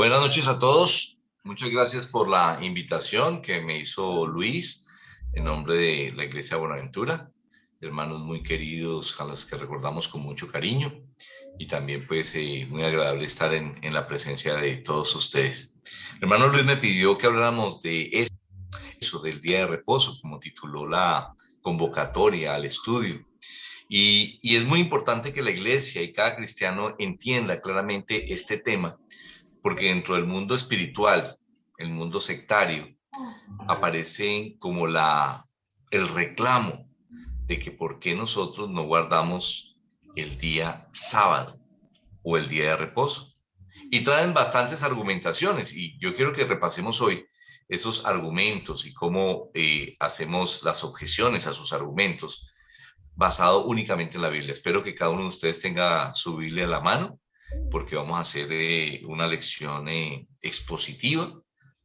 Buenas noches a todos. Muchas gracias por la invitación que me hizo Luis en nombre de la Iglesia Buenaventura. Hermanos muy queridos a los que recordamos con mucho cariño y también pues muy agradable estar en la presencia de todos ustedes. El hermano Luis me pidió que habláramos de eso, del día de reposo, como tituló la convocatoria al estudio. Y es muy importante que la iglesia y cada cristiano entienda claramente este tema porque dentro del mundo espiritual, el mundo sectario, aparece como el reclamo de que por qué nosotros no guardamos el día sábado o el día de reposo. Y traen bastantes argumentaciones y yo quiero que repasemos hoy esos argumentos y cómo hacemos las objeciones a sus argumentos basado únicamente en la Biblia. Espero que cada uno de ustedes tenga su Biblia a la mano porque vamos a hacer una lección expositiva,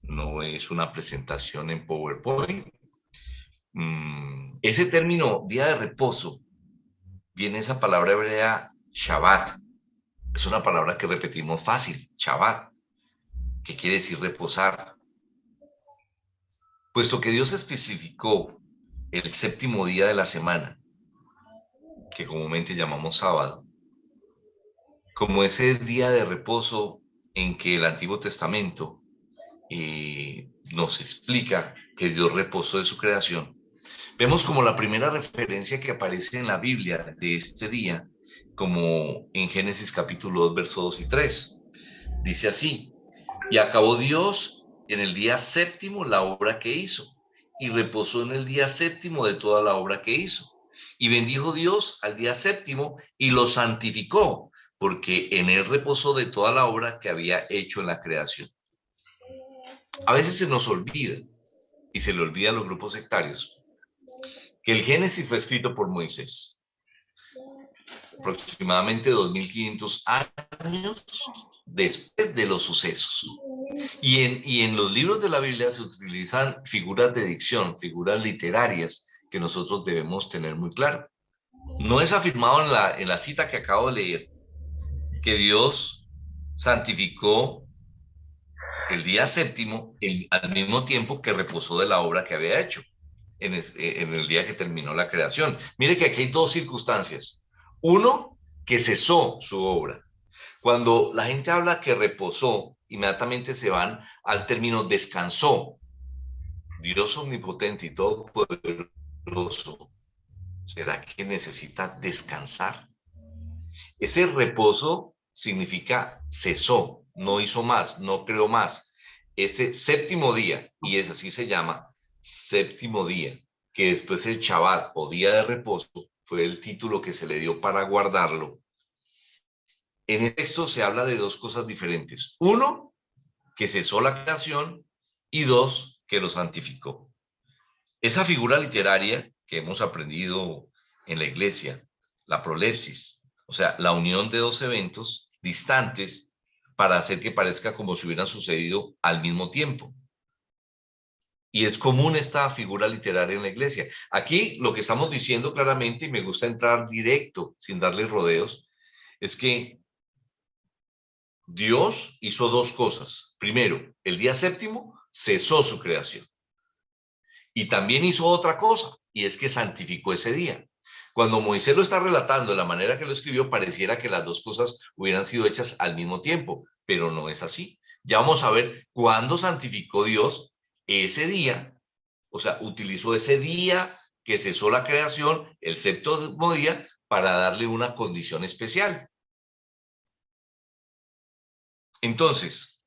no es una presentación en PowerPoint. Ese término día de reposo viene esa palabra hebrea Shabbat. Es una palabra que repetimos fácil, Shabbat, que quiere decir reposar. Puesto que Dios especificó el séptimo día de la semana, que comúnmente llamamos sábado, como ese día de reposo en que el Antiguo Testamento nos explica que Dios reposó de su creación, vemos como la primera referencia que aparece en la Biblia de este día, como en Génesis capítulo 2, versos 2 y 3. Dice así, y acabó Dios en el día séptimo la obra que hizo, y reposó en el día séptimo de toda la obra que hizo. Y bendijo Dios al día séptimo y lo santificó, porque en él reposó de toda la obra que había hecho en la creación. A veces se nos olvida, y se le olvida a los grupos sectarios, que el Génesis fue escrito por Moisés, aproximadamente 2500 años después de los sucesos. Y en los libros de la Biblia se utilizan figuras de dicción, figuras literarias que nosotros debemos tener muy claro. No es afirmado en la cita que acabo de leer que Dios santificó el día séptimo al mismo tiempo que reposó de la obra que había hecho en el día que terminó la creación. Mire que aquí hay dos circunstancias. Uno, que cesó su obra. Cuando la gente habla que reposó, inmediatamente se van al término descansó. Dios omnipotente y todopoderoso, ¿será que necesita descansar? Ese reposo significa cesó, no hizo más, no creó más. Ese séptimo día, y es así se llama, séptimo día, que después el Shabbat o día de reposo fue el título que se le dio para guardarlo. En el texto se habla de dos cosas diferentes. Uno, que cesó la creación y dos, que lo santificó. Esa figura literaria que hemos aprendido en la iglesia, la prolepsis, o sea, la unión de dos eventos distantes para hacer que parezca como si hubieran sucedido al mismo tiempo. Y es común esta figura literaria en la iglesia. Aquí lo que estamos diciendo claramente, y me gusta entrar directo, sin darle rodeos, es que Dios hizo dos cosas. Primero, el día séptimo cesó su creación. Y también hizo otra cosa, y es que santificó ese día. Cuando Moisés lo está relatando de la manera que lo escribió, pareciera que las dos cosas hubieran sido hechas al mismo tiempo, pero no es así. Ya vamos a ver cuándo santificó Dios ese día, o sea, utilizó ese día que cesó la creación, el séptimo día, para darle una condición especial. Entonces,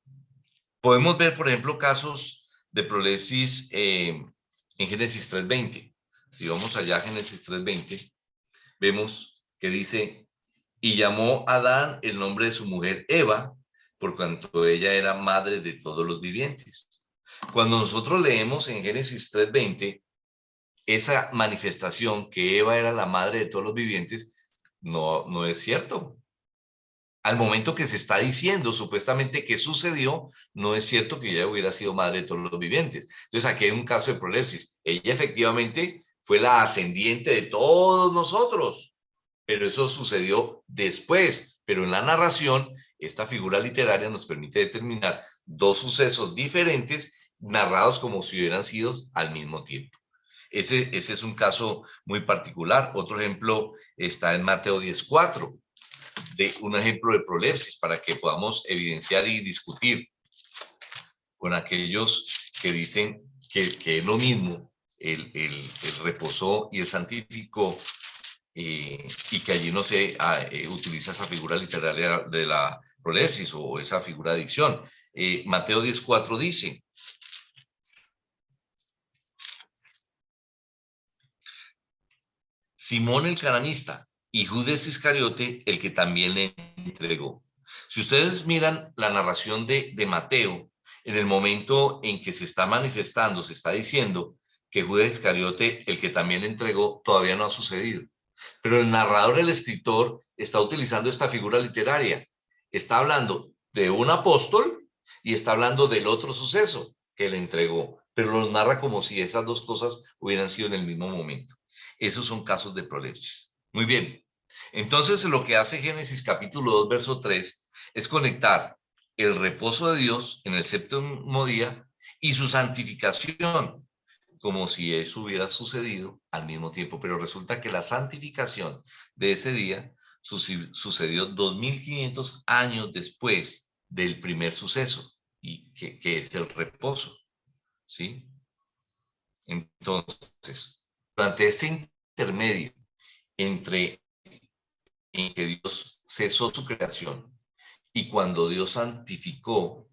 podemos ver, por ejemplo, casos de prolepsis en Génesis 3:20. Si vamos allá a Génesis 3:20, vemos que dice, y llamó Adán el nombre de su mujer Eva, por cuanto ella era madre de todos los vivientes. Cuando nosotros leemos en Génesis 3:20, esa manifestación que Eva era la madre de todos los vivientes, no es cierto. Al momento que se está diciendo supuestamente que sucedió, no es cierto que ella hubiera sido madre de todos los vivientes. Entonces aquí hay un caso de prolepsis. Ella efectivamente fue la ascendiente de todos nosotros, pero eso sucedió después. Pero en la narración, Esta figura literaria nos permite determinar dos sucesos diferentes narrados como si hubieran sido al mismo tiempo. Ese es un caso muy particular. Otro ejemplo está en Mateo 10:4, de un ejemplo de prolepsis para que podamos evidenciar y discutir con aquellos que dicen que es lo mismo el reposó y el santificó, y que allí no se utiliza esa figura literaria de la prolepsis o esa figura de dicción. Mateo 10:4 dice: Simón el cananista y Judas Iscariote, el que también le entregó. Si ustedes miran la narración de Mateo, en el momento en que se está manifestando, se está diciendo que Judas Iscariote, el que también le entregó, todavía no ha sucedido. Pero el narrador, el escritor, está utilizando esta figura literaria. Está hablando de un apóstol y está hablando del otro suceso que le entregó, pero lo narra como si esas dos cosas hubieran sido en el mismo momento. Esos son casos de prolepsis. Muy bien. Entonces, lo que hace Génesis capítulo 2, verso 3, es conectar el reposo de Dios en el séptimo día y su santificación, como si eso hubiera sucedido al mismo tiempo. Pero resulta que la santificación de ese día sucedió 2500 años después del primer suceso, y que es el reposo. ¿Sí? Entonces, durante este intermedio entre en que Dios cesó su creación y cuando Dios santificó,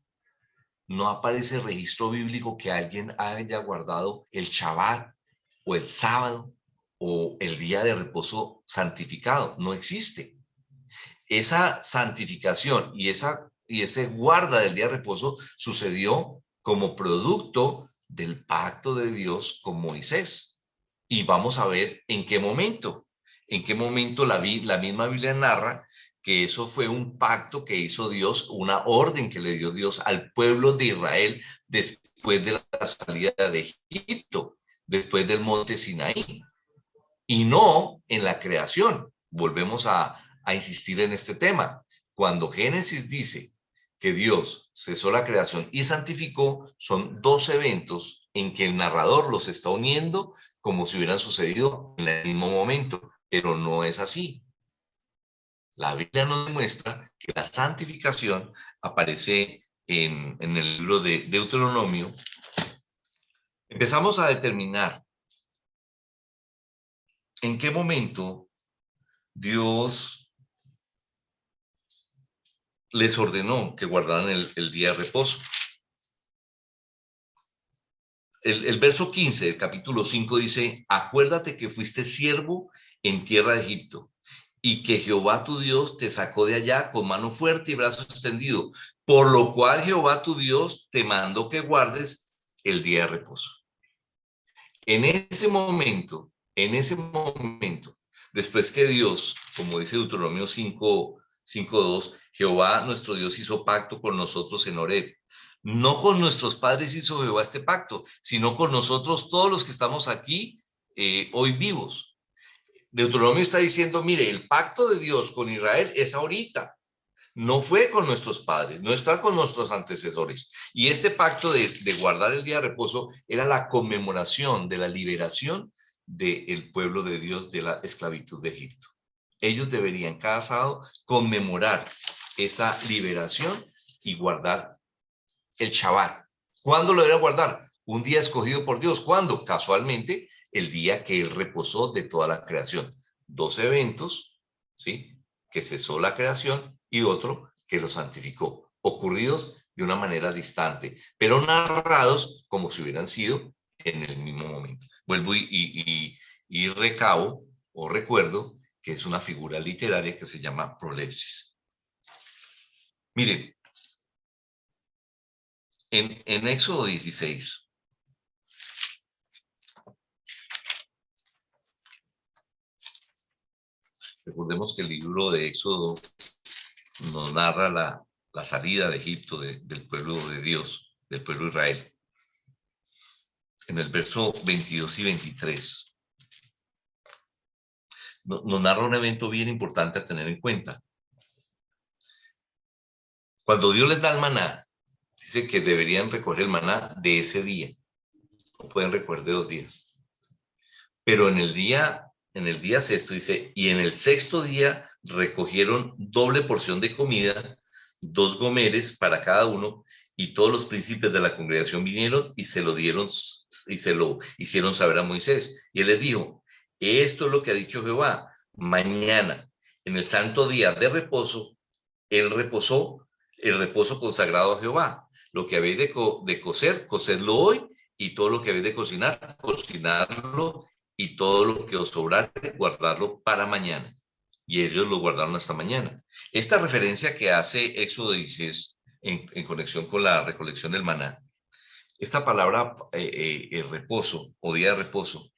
no aparece registro bíblico que alguien haya guardado el Shabbat o el sábado o el día de reposo santificado. No existe. Esa santificación y ese guarda del día de reposo sucedió como producto del pacto de Dios con Moisés. Y vamos a ver en qué momento la misma Biblia narra que eso fue un pacto que hizo Dios, una orden que le dio Dios al pueblo de Israel después de la salida de Egipto, después del monte Sinaí, y no en la creación. Volvemos a insistir en este tema. Cuando Génesis dice que Dios cesó la creación y santificó, son dos eventos en que el narrador los está uniendo como si hubieran sucedido en el mismo momento, pero no es así. La Biblia nos demuestra que la santificación aparece en el libro de Deuteronomio. Empezamos a determinar en qué momento Dios les ordenó que guardaran el día de reposo. El verso 15 del capítulo 5 dice: acuérdate que fuiste siervo en tierra de Egipto y que Jehová tu Dios te sacó de allá con mano fuerte y brazo extendido, por lo cual Jehová tu Dios te mandó que guardes el día de reposo. En ese momento, después que Dios, como dice Deuteronomio 5:2, Jehová nuestro Dios hizo pacto con nosotros en Horeb. No con nuestros padres hizo Jehová este pacto, sino con nosotros todos los que estamos aquí hoy vivos. Deuteronomio está diciendo: mire, el pacto de Dios con Israel es ahorita. No fue con nuestros padres, no está con nuestros antecesores. Y este pacto de guardar el día de reposo era la conmemoración de la liberación del pueblo de Dios de la esclavitud de Egipto. Ellos deberían cada sábado conmemorar esa liberación y guardar el Shabbat. ¿Cuándo lo deberían guardar? Un día escogido por Dios. ¿Cuándo? Casualmente, el día que Él reposó de toda la creación. Dos eventos, ¿sí?, que cesó la creación, y otro que lo santificó, ocurridos de una manera distante, pero narrados como si hubieran sido en el mismo momento. Vuelvo y recabo o recuerdo que es una figura literaria que se llama prolepsis. Mire, en Éxodo 16, recordemos que el libro de Éxodo nos narra la salida de Egipto del pueblo de Dios, del pueblo de Israel. En el verso 22 y 23 nos narra un evento bien importante a tener en cuenta. Cuando Dios les da el maná, dice que deberían recoger el maná de ese día. No pueden recoger de 2 días. Pero en el día sexto dice, y en el sexto día recogieron doble porción de comida, 2 gomeres para cada uno, y todos los príncipes de la congregación vinieron y se lo dieron y se lo hicieron saber a Moisés. Y él les dijo, esto es lo que ha dicho Jehová, mañana, en el santo día de reposo, él reposó, el reposo consagrado a Jehová. Lo que habéis de cocer, cocedlo hoy, y todo lo que habéis de cocinar, cocinarlo, y todo lo que os sobrare, guardarlo para mañana. Y ellos lo guardaron hasta mañana. Esta referencia que hace Éxodo 16 en conexión con la recolección del maná, esta palabra reposo o día de reposo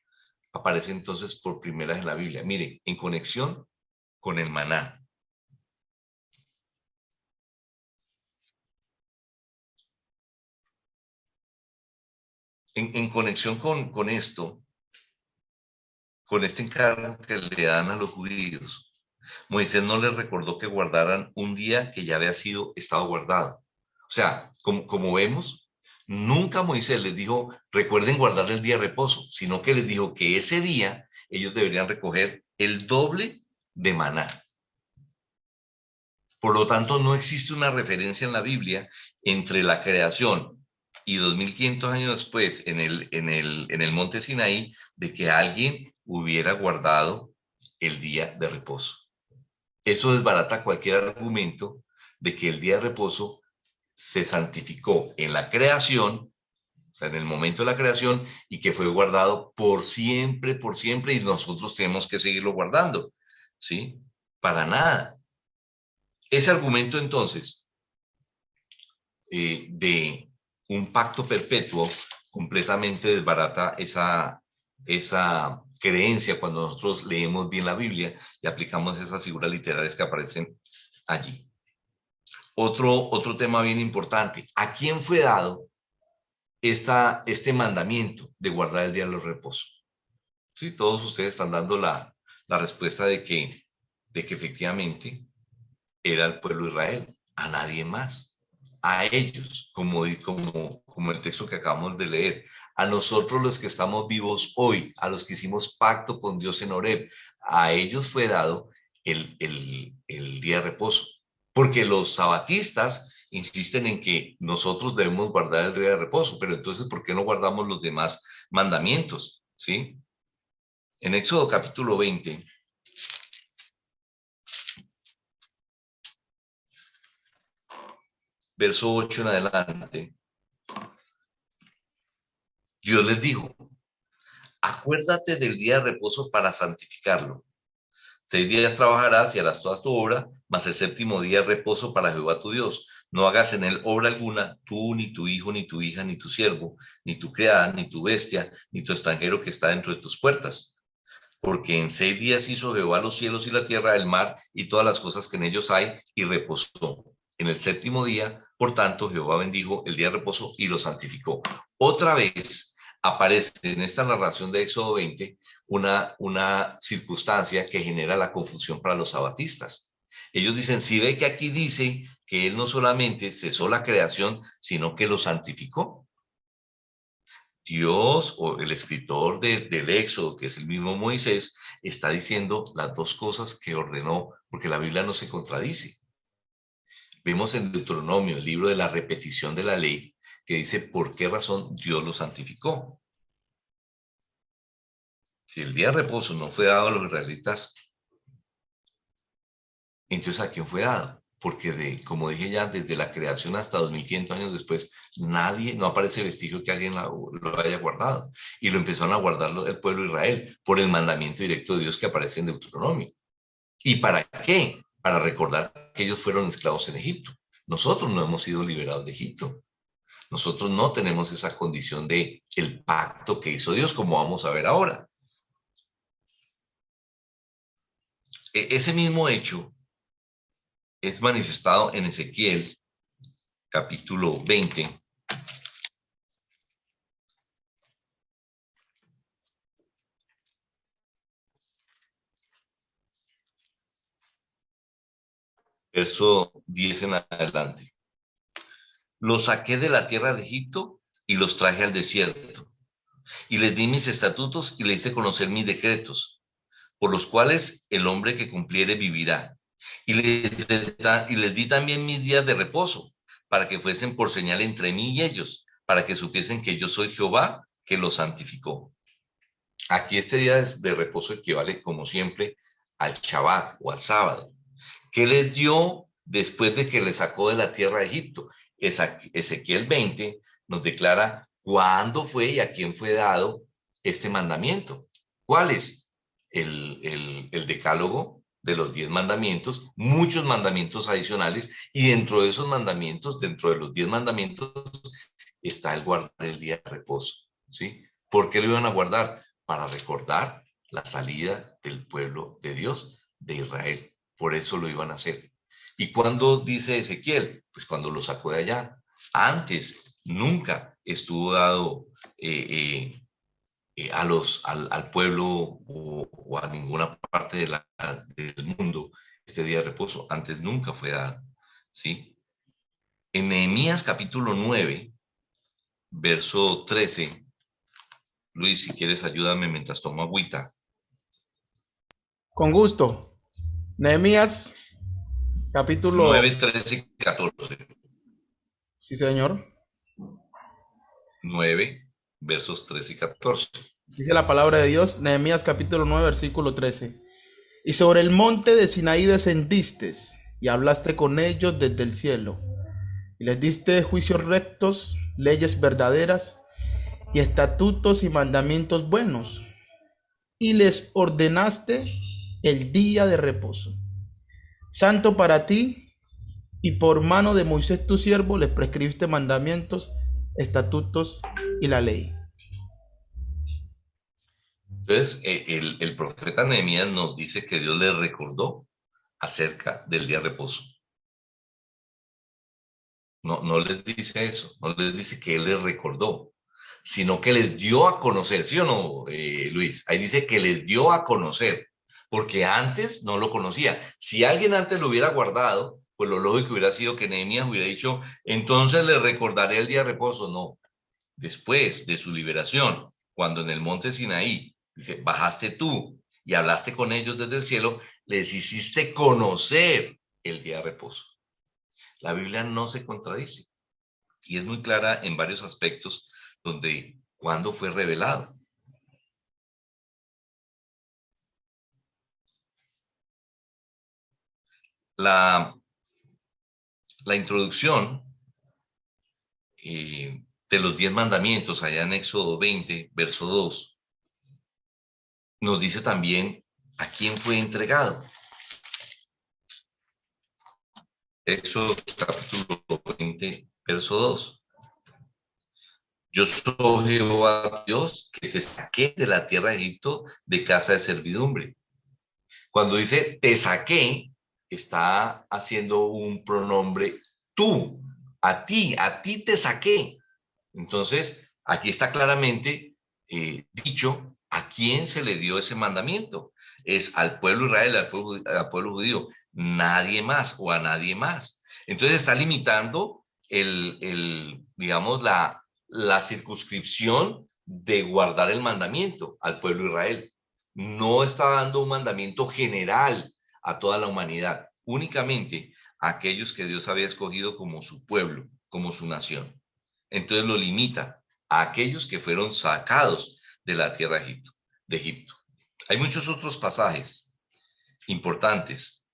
aparece entonces por primera vez en la Biblia. Mire, en conexión con el maná. En conexión con esto, con este encargo que le dan a los judíos, Moisés no les recordó que guardaran un día que ya había estado guardado. O sea, como vemos, nunca Moisés les dijo, recuerden guardar el día de reposo, sino que les dijo que ese día ellos deberían recoger el doble de maná. Por lo tanto, no existe una referencia en la Biblia entre la creación y 2500 años después en el monte Sinaí de que alguien hubiera guardado el día de reposo. Eso desbarata cualquier argumento de que el día de reposo se santificó en la creación, o sea, en el momento de la creación, y que fue guardado por siempre, y nosotros tenemos que seguirlo guardando, ¿sí? Para nada. Ese argumento entonces de un pacto perpetuo completamente desbarata esa creencia cuando nosotros leemos bien la Biblia y aplicamos esas figuras literarias que aparecen allí. Otro tema bien importante, ¿a quién fue dado este mandamiento de guardar el día de los reposos? Sí, todos ustedes están dando la respuesta de que efectivamente era el pueblo de Israel, a nadie más, a ellos, como el texto que acabamos de leer, a nosotros los que estamos vivos hoy, a los que hicimos pacto con Dios en Horeb, a ellos fue dado el día de reposo, porque los sabatistas insisten en que nosotros debemos guardar el día de reposo, pero entonces, ¿por qué no guardamos los demás mandamientos? ¿Sí? En Éxodo capítulo 20, verso 8 en adelante, Dios les dijo, acuérdate del día de reposo para santificarlo. 6 días trabajarás y harás toda tu obra, mas el séptimo día es reposo para Jehová tu Dios. No hagas en él obra alguna, tú, ni tu hijo, ni tu hija, ni tu siervo, ni tu criada, ni tu bestia, ni tu extranjero que está dentro de tus puertas. Porque en 6 días hizo Jehová los cielos y la tierra, el mar y todas las cosas que en ellos hay, y reposó. En el séptimo día, por tanto, Jehová bendijo el día de reposo y lo santificó. Otra vez aparece en esta narración de Éxodo 20 una circunstancia que genera la confusión para los sabatistas. Ellos dicen, si ve que aquí dice que él no solamente cesó la creación, sino que lo santificó. Dios o el escritor del Éxodo, que es el mismo Moisés, está diciendo las dos cosas que ordenó, porque la Biblia no se contradice. Vemos en Deuteronomio, el libro de la repetición de la ley, que dice por qué razón Dios lo santificó. Si el día de reposo no fue dado a los israelitas, entonces ¿a quién fue dado? Porque como dije ya, desde la creación hasta 2500 años después, no aparece vestigio que alguien lo haya guardado. Y lo empezaron a guardar el pueblo de Israel por el mandamiento directo de Dios que aparece en Deuteronomio. ¿Y para qué? Para recordar que ellos fueron esclavos en Egipto. Nosotros no hemos sido liberados de Egipto. Nosotros no tenemos esa condición de el pacto que hizo Dios, como vamos a ver ahora. Ese mismo hecho es manifestado en Ezequiel, capítulo 20, verso 10 en adelante. Los saqué de la tierra de Egipto y los traje al desierto. Y les di mis estatutos y les hice conocer mis decretos, por los cuales el hombre que cumpliere vivirá. Y les di también mis días de reposo, para que fuesen por señal entre mí y ellos, para que supiesen que yo soy Jehová, que los santificó. Aquí este día de reposo equivale, como siempre, al Shabbat o al sábado. ¿Qué les dio después de que les sacó de la tierra de Egipto? Ezequiel 20 nos declara cuándo fue y a quién fue dado este mandamiento. ¿Cuál es? El decálogo de los 10 mandamientos, muchos mandamientos adicionales, y dentro de esos mandamientos, dentro de los 10 mandamientos, está el guardar el día de reposo. ¿Sí? ¿Por qué lo iban a guardar? Para recordar la salida del pueblo de Dios, de Israel. Por eso lo iban a hacer. ¿Y cuándo dice Ezequiel? Pues cuando lo sacó de allá. Antes, nunca estuvo dado al pueblo o a ninguna parte del mundo este día de reposo. Antes nunca fue dado. ¿Sí? En Nehemías capítulo 9, verso 13, Luis, si quieres ayúdame mientras tomo agüita. Con gusto. Nehemías, capítulo... 9, 13 y 14. Sí, señor. 9, versos 13 y 14. Dice la palabra de Dios, Nehemías capítulo 9, versículo 13. Y sobre el monte de Sinaí descendiste y hablaste con ellos desde el cielo. Y les diste juicios rectos, leyes verdaderas y estatutos y mandamientos buenos. Y les ordenaste el día de reposo, santo para ti, y por mano de Moisés tu siervo les prescribiste mandamientos, estatutos y la ley. Entonces, el profeta Nehemías nos dice que Dios les recordó acerca del día de reposo. No, no les dice eso, no les dice que Él les recordó, sino que les dio a conocer, ¿sí o no, Luis? Ahí dice que les dio a conocer, porque antes no lo conocía. Si alguien antes lo hubiera guardado, pues lo lógico hubiera sido que Nehemías hubiera dicho, entonces les recordaré el día de reposo. No, después de su liberación, cuando en el monte Sinaí, dice, bajaste tú y hablaste con ellos desde el cielo, les hiciste conocer el día de reposo. La Biblia no se contradice y es muy clara en varios aspectos donde cuándo fue revelado. La, la introducción de los 10 mandamientos allá en Éxodo 20, verso 2, nos dice también a quién fue entregado. Éxodo capítulo 20, verso 2. Yo soy Jehová Dios que te saqué de la tierra de Egipto de casa de servidumbre. Cuando dice te saqué, está haciendo un pronombre tú, a ti te saqué. Entonces, aquí está claramente dicho a quién se le dio ese mandamiento. Es al pueblo Israel, al pueblo judío, nadie más o a nadie más. Entonces está limitando digamos, la circunscripción de guardar el mandamiento al pueblo Israel. No está dando un mandamiento general a toda la humanidad, únicamente a aquellos que Dios había escogido como su pueblo, como su nación. Entonces lo limita a aquellos que fueron sacados de la tierra de Egipto. Hay muchos otros pasajes importantes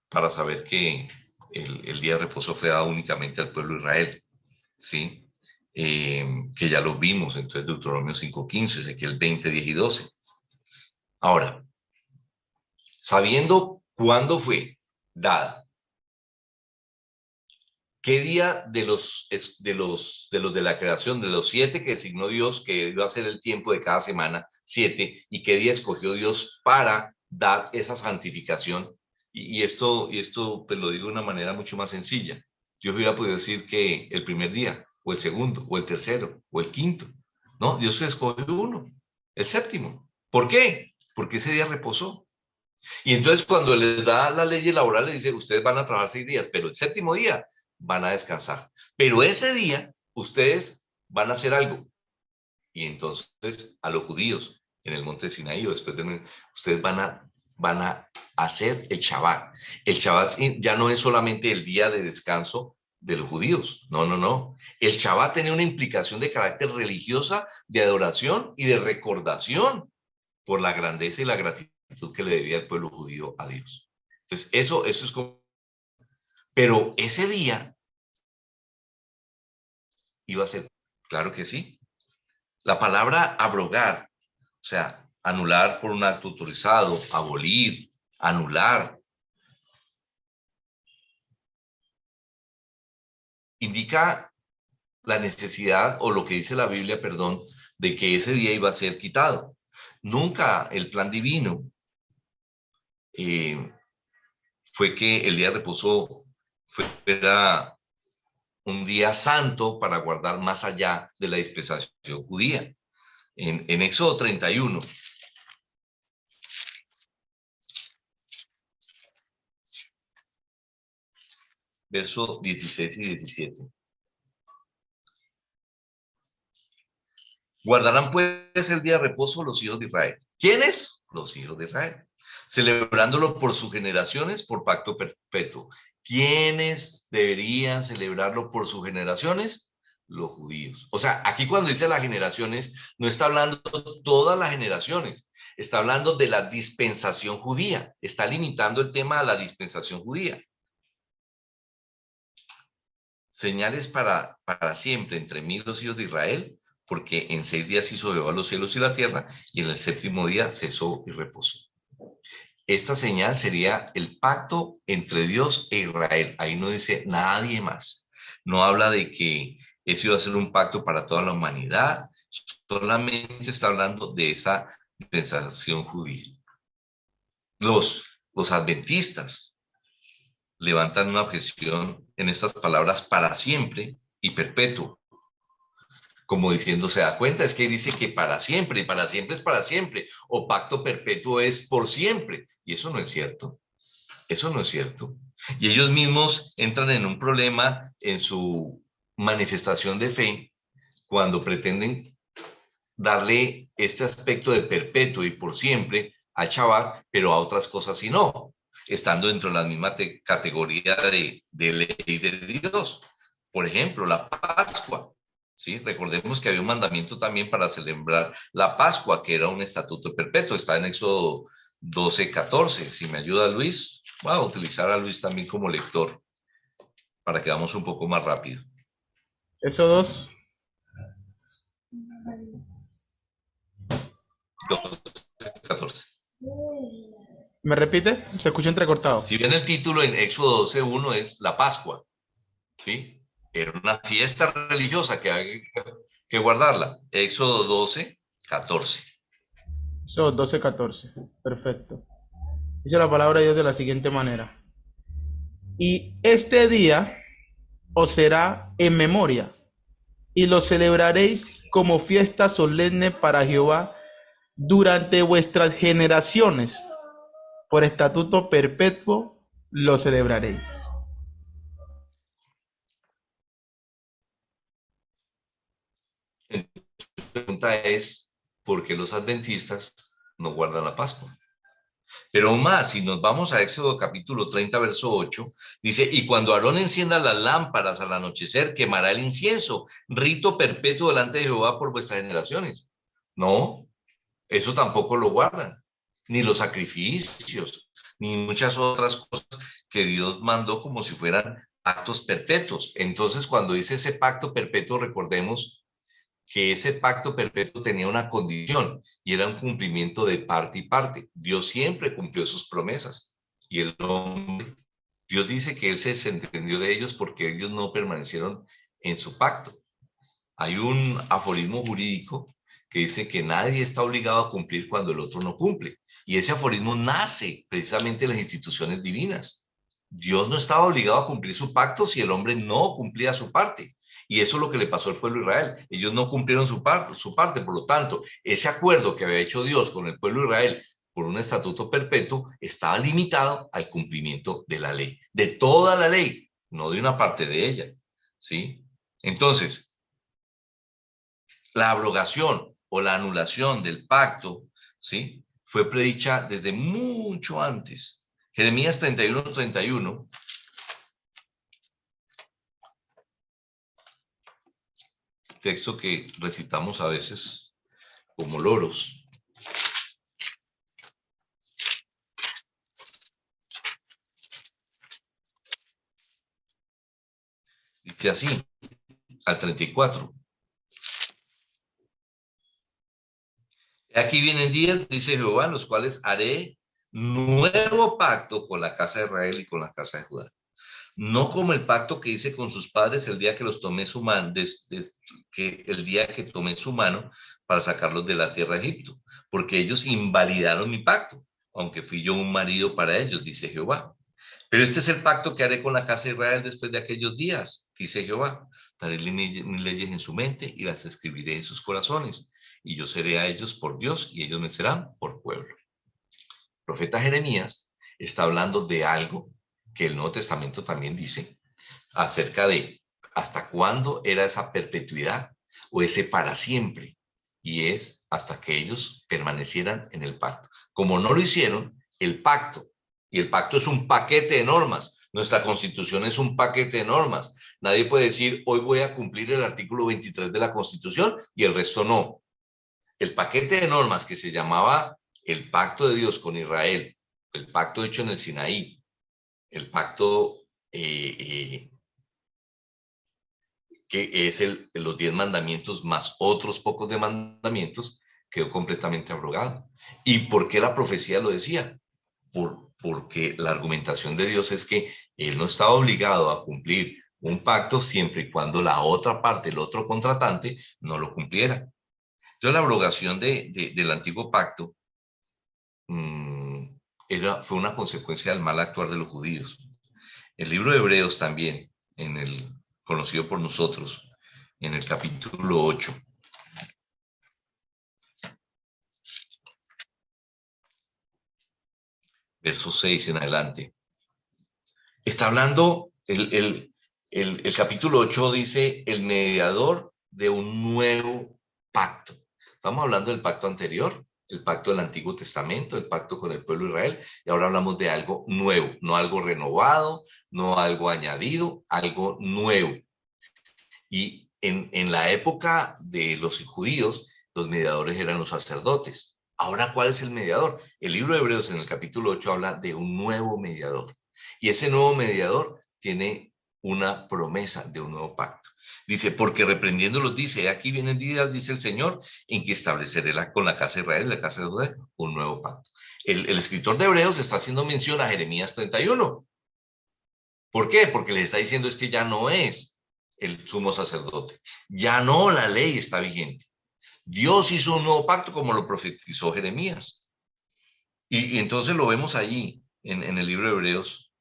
para saber que el día de reposo fue dado únicamente al pueblo de Israel, ¿sí? Que ya lo vimos, entonces Deuteronomio 5:15, Ezequiel 20, 10 y 12. Ahora, sabiendo cuándo fue dada, ¿qué día de la creación, de los 7 que designó Dios, que iba a ser el tiempo de cada semana, 7, y qué día escogió Dios para dar esa santificación? Y esto pues lo digo de una manera mucho más sencilla. Dios hubiera podido decir que el primer día, o el segundo, o el tercero, o el quinto. No, Dios escogió uno, el séptimo. ¿Por qué? Porque ese día reposó. Y entonces cuando les da la ley laboral, les dice, ustedes van a trabajar 6 días, pero el séptimo día van a descansar. Pero ese día ustedes van a hacer algo. Y entonces a los judíos en el monte Sinaí, ustedes van a hacer el Shabbat. El Shabbat ya no es solamente el día de descanso de los judíos. No, no, no. El Shabbat tenía una implicación de carácter religiosa, de adoración y de recordación por la grandeza y la gratitud que le debía el pueblo judío a Dios. Entonces, eso es como... Pero ese día iba a ser, claro que sí. La palabra abrogar, o sea, anular por un acto autorizado, abolir, anular, indica la necesidad o lo que dice la Biblia, perdón, de que ese día iba a ser quitado. Nunca el plan divino fue que el día de reposo fuera un día santo para guardar más allá de la dispensación judía. En Éxodo 31, versos 16 y 17. Guardarán pues el día de reposo los hijos de Israel. ¿Quiénes? Los hijos de Israel. Celebrándolo por sus generaciones, por pacto perpetuo. ¿Quiénes deberían celebrarlo por sus generaciones? Los judíos. O sea, aquí cuando dice las generaciones, no está hablando todas las generaciones, está hablando de la dispensación judía, está limitando el tema a la dispensación judía. Señales para siempre entre mí los hijos de Israel, porque en 6 días hizo Jehová los cielos y la tierra, y en el 7º día cesó y reposó. Esta señal sería el pacto entre Dios e Israel. Ahí no dice nadie más. No habla de que eso iba a ser un pacto para toda la humanidad, solamente está hablando de esa dispensación judía. Los adventistas levantan una objeción en estas palabras para siempre y perpetuo. Como diciendo, se da cuenta, es que dice que para siempre, y para siempre es para siempre, o pacto perpetuo es por siempre, y eso no es cierto, eso no es cierto. Y ellos mismos entran en un problema en su manifestación de fe cuando pretenden darle este aspecto de perpetuo y por siempre al Shabbat, pero a otras cosas sí no, estando dentro de la misma categoría de ley de Dios. Por ejemplo, la Pascua. ¿Sí? Recordemos que había un mandamiento también para celebrar la Pascua, que era un estatuto perpetuo, está en Éxodo 12:14. Si me ayuda Luis, voy a utilizar a Luis también como lector para que vamos un poco más rápido. Eso 2. 12:14. ¿Me repite? Se escucha entrecortado. Si bien el título en Éxodo 12:1 es la Pascua, ¿sí? Era una fiesta religiosa que hay que guardarla. Éxodo 12:14. Eso 12:14. Perfecto. Dice la palabra de Dios de la siguiente manera. Y este día os será en memoria, y lo celebraréis como fiesta solemne para Jehová durante vuestras generaciones. Por estatuto perpetuo lo celebraréis. La pregunta es, ¿por qué los adventistas no guardan la Pascua? Pero aún más, si nos vamos a Éxodo capítulo 30, verso 8, dice, y cuando Aarón encienda las lámparas al anochecer, quemará el incienso, rito perpetuo delante de Jehová por vuestras generaciones. No, eso tampoco lo guardan, ni los sacrificios, ni muchas otras cosas que Dios mandó como si fueran actos perpetuos. Entonces, cuando dice ese pacto perpetuo, recordemos que ese pacto perpetuo tenía una condición y era un cumplimiento de parte y parte. Dios siempre cumplió sus promesas y el hombre, Dios dice que él se desentendió de ellos porque ellos no permanecieron en su pacto. Hay un aforismo jurídico que dice que nadie está obligado a cumplir cuando el otro no cumple. Y ese aforismo nace precisamente de las instituciones divinas. Dios no estaba obligado a cumplir su pacto si el hombre no cumplía su parte. Y eso es lo que le pasó al pueblo de Israel. Ellos no cumplieron su parte. Por lo tanto, ese acuerdo que había hecho Dios con el pueblo de Israel por un estatuto perpetuo estaba limitado al cumplimiento de la ley, de toda la ley, no de una parte de ella, ¿sí? Entonces, la abrogación o la anulación del pacto, ¿sí? Fue predicha desde mucho antes. Jeremías 31:31. Texto que recitamos a veces como loros. Dice así, al 34. Aquí vienen días, dice Jehová, en los cuales haré nuevo pacto con la casa de Israel y con la casa de Judá. No como el pacto que hice con sus padres el día que los tomé su mano, el día que tomé su mano para sacarlos de la tierra de Egipto, porque ellos invalidaron mi pacto, aunque fui yo un marido para ellos, dice Jehová. Pero este es el pacto que haré con la casa de Israel después de aquellos días, dice Jehová. Daré mis leyes en su mente y las escribiré en sus corazones. Y yo seré a ellos por Dios y ellos me serán por pueblo. El profeta Jeremías está hablando de algo que el Nuevo Testamento también dice acerca de hasta cuándo era esa perpetuidad o ese para siempre. Y es hasta que ellos permanecieran en el pacto. Como no lo hicieron, el pacto, y el pacto es un paquete de normas. Nuestra Constitución es un paquete de normas. Nadie puede decir, hoy voy a cumplir el artículo 23 de la Constitución y el resto no. El paquete de normas que se llamaba el pacto de Dios con Israel, el pacto hecho en el Sinaí, el pacto que es los 10 mandamientos más otros pocos de mandamientos, quedó completamente abrogado. ¿Y por qué la profecía lo decía? Porque la argumentación de Dios es que él no estaba obligado a cumplir un pacto siempre y cuando la otra parte, el otro contratante, no lo cumpliera. Entonces la abrogación del antiguo pacto fue una consecuencia del mal actuar de los judíos. El libro de Hebreos también, conocido por nosotros, en el capítulo 8. Verso 6 en adelante. Está hablando, el capítulo 8 dice, el mediador de un nuevo pacto. Estamos hablando del pacto anterior, el pacto del Antiguo Testamento, el pacto con el pueblo de Israel, y ahora hablamos de algo nuevo, no algo renovado, no algo añadido, algo nuevo. Y en la época de los judíos, los mediadores eran los sacerdotes. Ahora, ¿cuál es el mediador? El libro de Hebreos en el capítulo 8 habla de un nuevo mediador. Y ese nuevo mediador tiene una promesa de un nuevo pacto. Dice, porque reprendiéndolos dice, aquí vienen días, dice el Señor, en que estableceré con la casa de Israel y la casa de Judá un nuevo pacto. El escritor de Hebreos está haciendo mención a Jeremías 31. ¿Por qué? Porque les está diciendo es que ya no es el sumo sacerdote. Ya no, la ley está vigente. Dios hizo un nuevo pacto como lo profetizó Jeremías. Y entonces lo vemos allí en el libro de Hebreos,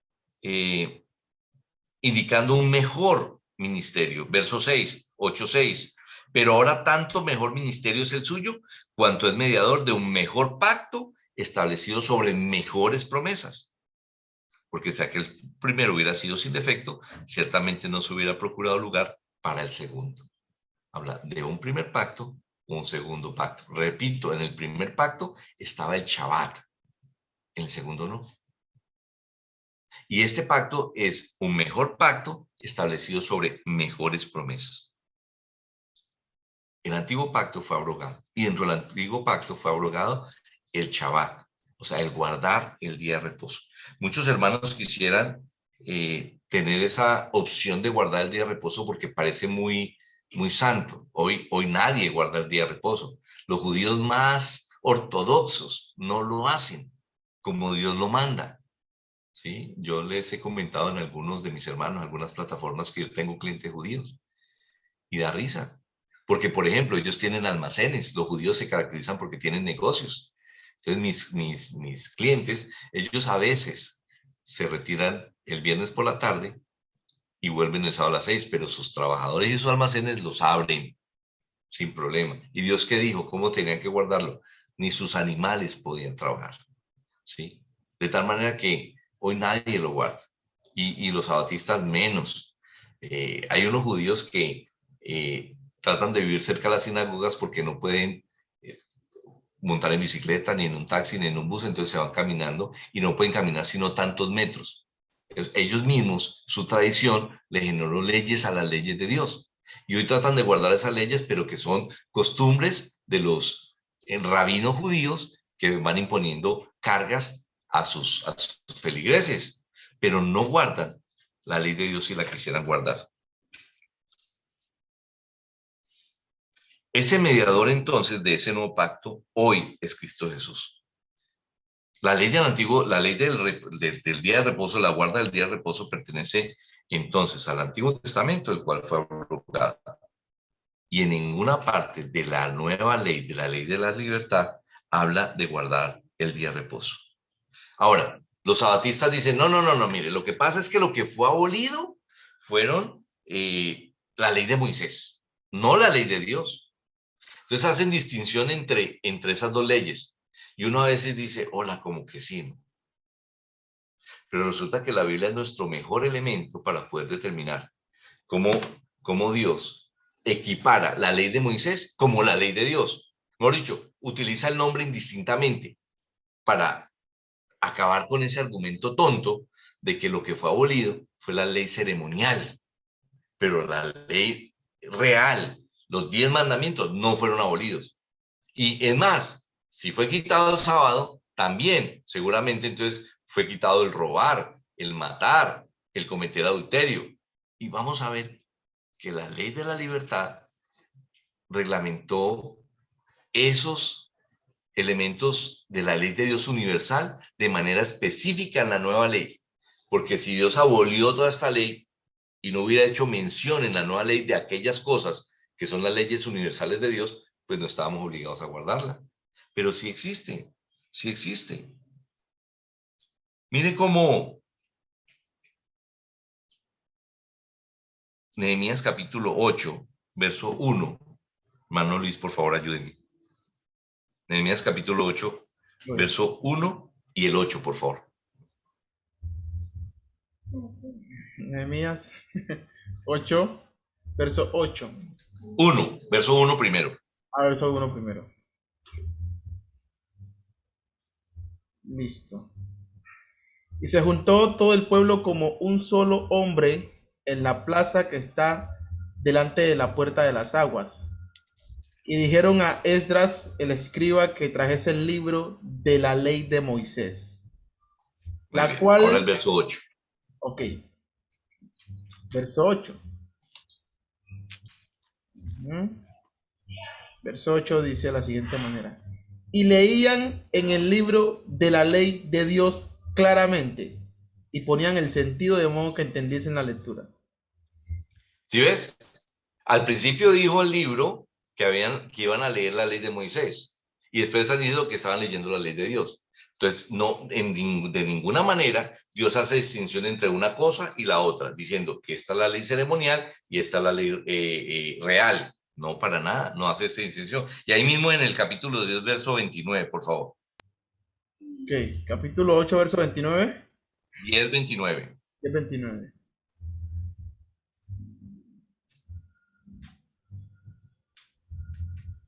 indicando un mejor ministerio. Verso 6, 8:6. Pero ahora tanto mejor ministerio es el suyo, cuanto es mediador de un mejor pacto establecido sobre mejores promesas. Porque si aquel primero hubiera sido sin defecto, ciertamente no se hubiera procurado lugar para el segundo. Habla de un primer pacto, un segundo pacto. Repito, en el primer pacto estaba el Shabbat, en el segundo no. Y este pacto es un mejor pacto establecido sobre mejores promesas. El antiguo pacto fue abrogado y dentro del antiguo pacto fue abrogado el Shabbat, o sea, el guardar el día de reposo. Muchos hermanos quisieran tener esa opción de guardar el día de reposo porque parece muy, muy santo. Hoy nadie guarda el día de reposo. Los judíos más ortodoxos no lo hacen como Dios lo manda. ¿Sí? Yo les he comentado en algunos de mis hermanos, algunas plataformas, que yo tengo clientes judíos y da risa. Porque, por ejemplo, ellos tienen almacenes. Los judíos se caracterizan porque tienen negocios. Entonces, mis clientes, ellos a veces se retiran el viernes por la tarde y vuelven el sábado a las 6, pero sus trabajadores y sus almacenes los abren sin problema. ¿Y Dios qué dijo? ¿Cómo tenían que guardarlo? Ni sus animales podían trabajar. ¿Sí? De tal manera que hoy nadie lo guarda. y los sabatistas menos. Hay unos judíos que tratan de vivir cerca de las sinagogas porque no pueden montar en bicicleta, ni en un taxi, ni en un bus, entonces se van caminando y no pueden caminar sino tantos metros. Ellos mismos, su tradición, le generó leyes a las leyes de Dios. Y hoy tratan de guardar esas leyes, pero que son costumbres de los rabinos judíos que van imponiendo cargas a sus feligreses, pero no guardan la ley de Dios si la quisieran guardar. Ese mediador entonces de ese nuevo pacto hoy es Cristo Jesús. La ley del antiguo, la ley del día de reposo, la guarda del día de reposo pertenece entonces al Antiguo Testamento, el cual fue abrogado. Y en ninguna parte de la nueva ley, de la ley de la libertad, habla de guardar el día de reposo. Ahora, los sabatistas dicen, no, mire, lo que pasa es que lo que fue abolido fueron la ley de Moisés, no la ley de Dios. Entonces hacen distinción entre esas dos leyes. Y uno a veces dice, hola, como que sí, ¿no? Pero resulta que la Biblia es nuestro mejor elemento para poder determinar cómo Dios equipara la ley de Moisés como la ley de Dios. Mejor dicho, utiliza el nombre indistintamente para acabar con ese argumento tonto de que lo que fue abolido fue la ley ceremonial, pero la ley real, los 10 mandamientos no fueron abolidos. Y es más, si fue quitado el sábado, también seguramente entonces fue quitado el robar, el matar, el cometer adulterio. Y vamos a ver que la ley de la libertad reglamentó esos elementos de la ley de Dios universal de manera específica en la nueva ley. Porque si Dios abolió toda esta ley y no hubiera hecho mención en la nueva ley de aquellas cosas que son las leyes universales de Dios, pues no estábamos obligados a guardarla. Pero sí existe, sí existe. Mire cómo Nehemías capítulo 8, verso 1. Hermano Luis, por favor, ayúdenme. Nehemías capítulo 8, verso 1 y el 8, por favor. Nehemías 8, verso 8. 1, verso 1 primero. Verso 1 primero. Listo. Y se juntó todo el pueblo como un solo hombre en la plaza que está delante de la puerta de las aguas. Y dijeron a Esdras, el escriba, que trajese el libro de la ley de Moisés. La cual... Ahora el verso 8. Ok. Verso 8. Verso 8 dice de la siguiente manera. Y leían en el libro de la ley de Dios claramente y ponían el sentido de modo que entendiesen la lectura. ¿Sí ves? Al principio dijo el libro que iban a leer la ley de Moisés y después están diciendo que estaban leyendo la ley de Dios. Entonces, de ninguna manera Dios hace distinción entre una cosa y la otra, diciendo que esta es la ley ceremonial y esta es la ley real. No, para nada, no hace esta distinción. Y ahí mismo en el capítulo 10, verso 29, por favor. Ok, capítulo 8, verso 29. 10, 29. 10, 29.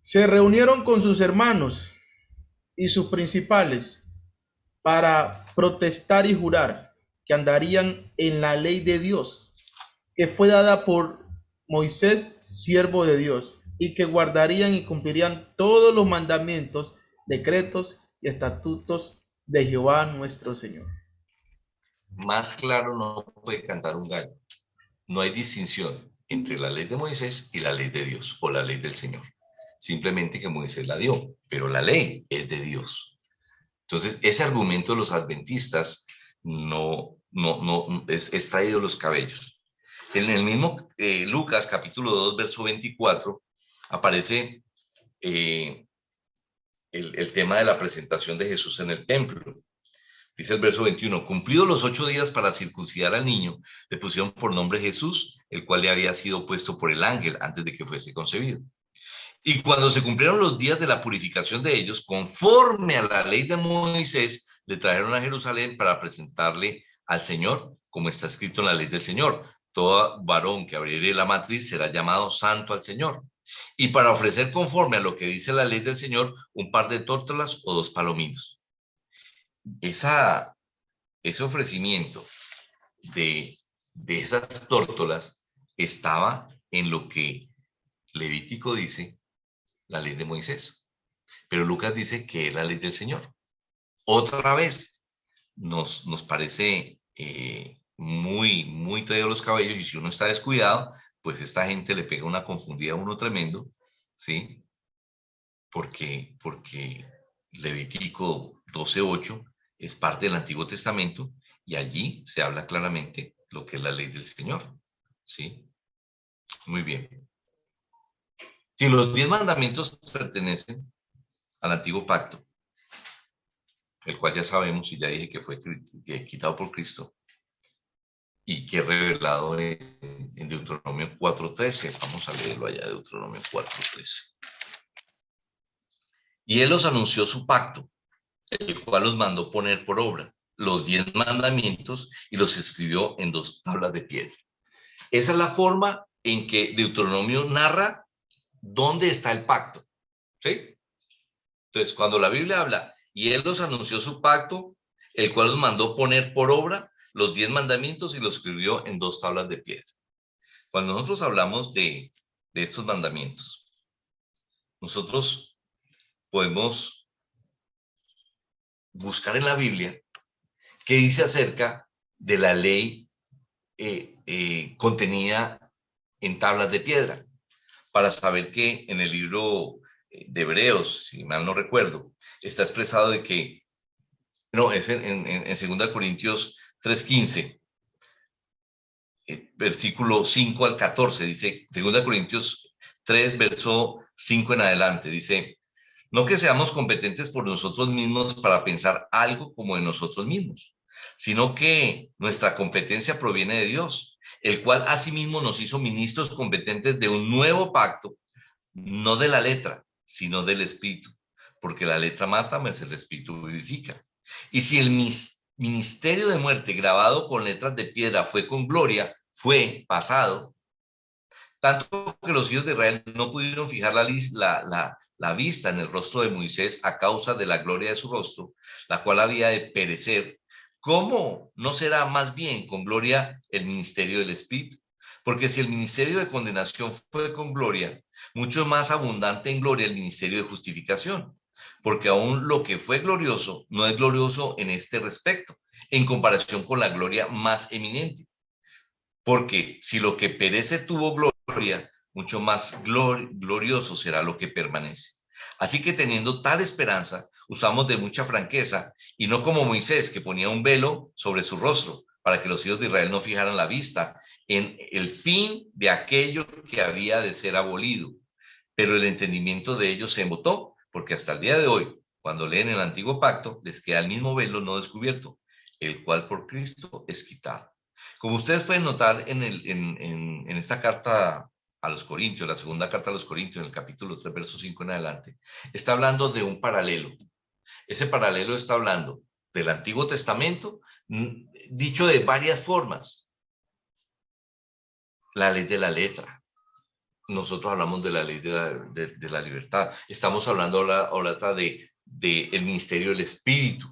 Se reunieron con sus hermanos y sus principales para protestar y jurar que andarían en la ley de Dios, que fue dada por Moisés, siervo de Dios, y que guardarían y cumplirían todos los mandamientos, decretos y estatutos de Jehová nuestro Señor. Más claro no puede cantar un gallo. No hay distinción entre la ley de Moisés y la ley de Dios o la ley del Señor. Simplemente que Moisés la dio, pero la ley es de Dios. Entonces, ese argumento de los adventistas no es traído de los cabellos. En el mismo Lucas, capítulo 2, verso 24, aparece el tema de la presentación de Jesús en el templo. Dice el verso 21, cumplidos los 8 días para circuncidar al niño, le pusieron por nombre Jesús, el cual le había sido puesto por el ángel antes de que fuese concebido. Y cuando se cumplieron los días de la purificación de ellos, conforme a la ley de Moisés, le trajeron a Jerusalén para presentarle al Señor, como está escrito en la ley del Señor. Todo varón que abriere la matriz será llamado santo al Señor. Y para ofrecer conforme a lo que dice la ley del Señor, un par de tórtolas o 2 palominos. Esa, ese ofrecimiento de, de esas tórtolas estaba en lo que Levítico dice, la ley de Moisés. Pero Lucas dice que es la ley del Señor. Otra vez, nos parece muy traído los cabellos, y si uno está descuidado, pues esta gente le pega una confundida a uno tremendo, ¿sí? Porque Levítico 12:8 es parte del Antiguo Testamento y allí se habla claramente lo que es la ley del Señor, ¿sí? Muy bien. Si los 10 mandamientos pertenecen al Antiguo Pacto, el cual ya sabemos y ya dije que fue quitado por Cristo y que es revelado en Deuteronomio 4:13. Vamos a leerlo allá, Deuteronomio 4:13. Y él os anunció su pacto, el cual los mandó poner por obra, los 10 mandamientos, y los escribió en 2 tablas de piedra. Esa es la forma en que Deuteronomio narra dónde está el pacto, ¿sí? Entonces, cuando la Biblia habla, y él los anunció su pacto, el cual los mandó poner por obra los 10 mandamientos y los escribió en 2 tablas de piedra. Cuando nosotros hablamos de estos mandamientos, nosotros podemos buscar en la Biblia qué dice acerca de la ley contenida en tablas de piedra, para saber que en el libro de Hebreos, si mal no recuerdo, está expresado de que, no, es en 2 Corintios 3:15, versículo 5 al 14, dice, 2 Corintios 3, verso 5 en adelante, dice, no que seamos competentes por nosotros mismos para pensar algo como de nosotros mismos, sino que nuestra competencia proviene de Dios, el cual asimismo nos hizo ministros competentes de un nuevo pacto, no de la letra, sino del espíritu, porque la letra mata, mas el espíritu vivifica. Y si el ministerio de muerte grabado con letras de piedra fue con gloria, fue pasado, tanto que los hijos de Israel no pudieron fijar la vista en el rostro de Moisés a causa de la gloria de su rostro, la cual había de perecer, ¿cómo no será más bien con gloria el ministerio del Espíritu? Porque si el ministerio de condenación fue con gloria, mucho más abundante en gloria el ministerio de justificación, porque aún lo que fue glorioso no es glorioso en este respecto, en comparación con la gloria más eminente. Porque si lo que perece tuvo gloria, mucho más glorioso será lo que permanece. Así que teniendo tal esperanza, usamos de mucha franqueza, y no como Moisés, que ponía un velo sobre su rostro, para que los hijos de Israel no fijaran la vista en el fin de aquello que había de ser abolido. Pero el entendimiento de ellos se embotó, porque hasta el día de hoy, cuando leen el antiguo pacto, les queda el mismo velo no descubierto, el cual por Cristo es quitado. Como ustedes pueden notar en esta carta a los Corintios, la segunda carta a los Corintios, en el capítulo 3, verso 5 en adelante, está hablando de un paralelo. Ese paralelo está hablando del Antiguo Testamento, dicho de varias formas. La ley de la letra. Nosotros hablamos de la ley de la libertad. Estamos hablando ahora de el ministerio del Espíritu.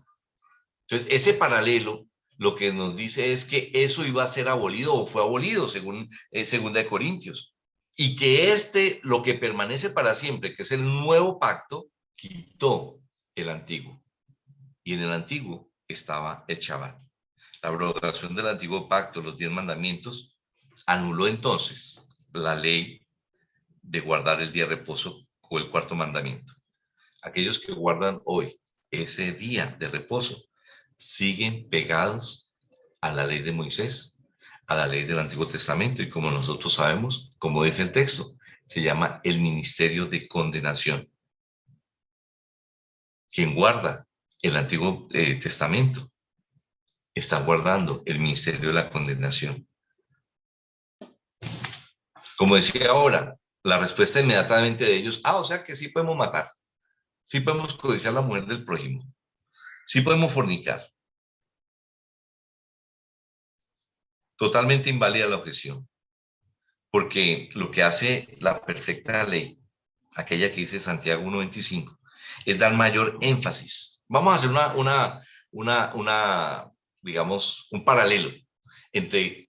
Entonces, ese paralelo lo que nos dice es que eso iba a ser abolido o fue abolido según 2 Corintios. Y que lo que permanece para siempre, que es el nuevo pacto, quitó el antiguo. Y en el antiguo estaba el Shabbat. La abrogación del antiguo pacto, los 10 mandamientos, anuló entonces la ley de guardar el día de reposo o el cuarto mandamiento. Aquellos que guardan hoy ese día de reposo siguen pegados a la ley de Moisés, a la ley del Antiguo Testamento, y como nosotros sabemos, como dice el texto, se llama el ministerio de condenación. Quien guarda el Antiguo Testamento está guardando el ministerio de la condenación. Como decía ahora, la respuesta inmediatamente de ellos, o sea que sí podemos matar, sí podemos codiciar la mujer del prójimo, sí podemos fornicar. Totalmente inválida la objeción, porque lo que hace la perfecta ley, aquella que dice Santiago 1:25, es dar mayor énfasis. Vamos a hacer digamos, un paralelo entre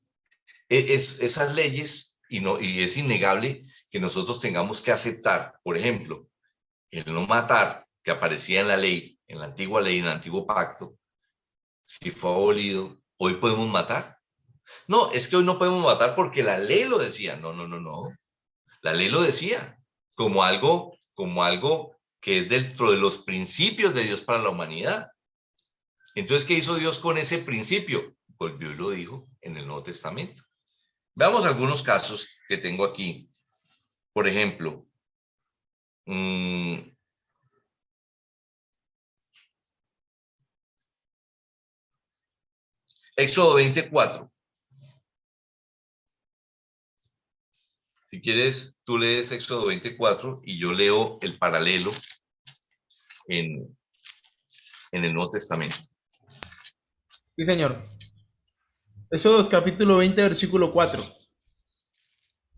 esas leyes y es innegable que nosotros tengamos que aceptar, por ejemplo, el no matar que aparecía en la ley, en la antigua ley, en el antiguo pacto, si fue abolido, hoy podemos matar. No, es que hoy no podemos matar porque la ley lo decía. No, no, no, no. La ley lo decía como algo que es dentro de los principios de Dios para la humanidad. Entonces, ¿qué hizo Dios con ese principio? Volvió y lo dijo en el Nuevo Testamento. Veamos algunos casos que tengo aquí. Por ejemplo, Éxodo 24. Si quieres, tú lees Éxodo 24 y yo leo el paralelo en el Nuevo Testamento. Sí, señor. Éxodo capítulo 20, versículo 4.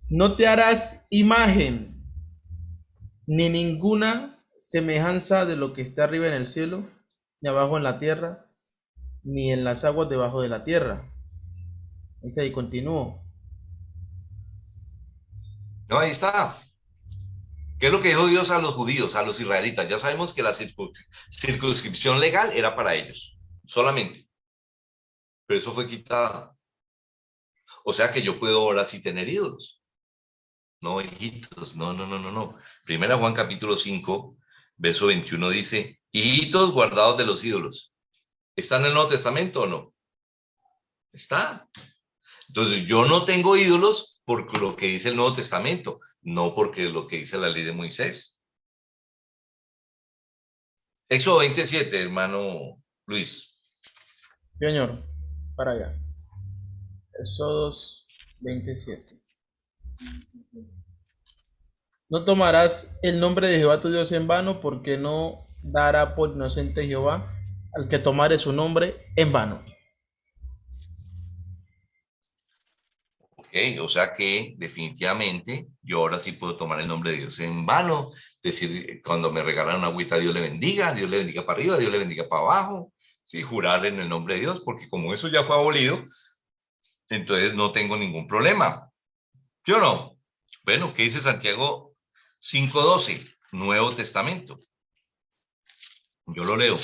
No te harás imagen ni ninguna semejanza de lo que está arriba en el cielo, ni abajo en la tierra, ni en las aguas debajo de la tierra. Dice ahí, continúo. No, ahí está. ¿Qué es lo que dijo Dios a los judíos, a los israelitas? Ya sabemos que la circunscripción legal era para ellos, solamente. Pero eso fue quitada. O sea que yo puedo ahora sí tener ídolos. No, hijitos, no, no, no, no, no. Primera Juan capítulo 5, verso 21 dice, hijitos guardados de los ídolos. ¿Está en el Nuevo Testamento o no? Está. Entonces yo no tengo ídolos por lo que dice el Nuevo Testamento, no porque lo que dice la ley de Moisés. Éxodo 27, hermano Luis. Señor, para allá. Éxodo 27. No tomarás el nombre de Jehová tu Dios en vano, porque no dará por inocente Jehová al que tomare su nombre en vano. Ok, o sea que definitivamente yo ahora sí puedo tomar el nombre de Dios en vano, decir, cuando me regalan una agüita, Dios le bendiga para arriba, Dios le bendiga para abajo, sí, jurar en el nombre de Dios, porque como eso ya fue abolido, entonces no tengo ningún problema. ¿Yo no? Bueno, ¿qué dice Santiago 5:12? Nuevo Testamento. Yo lo leo.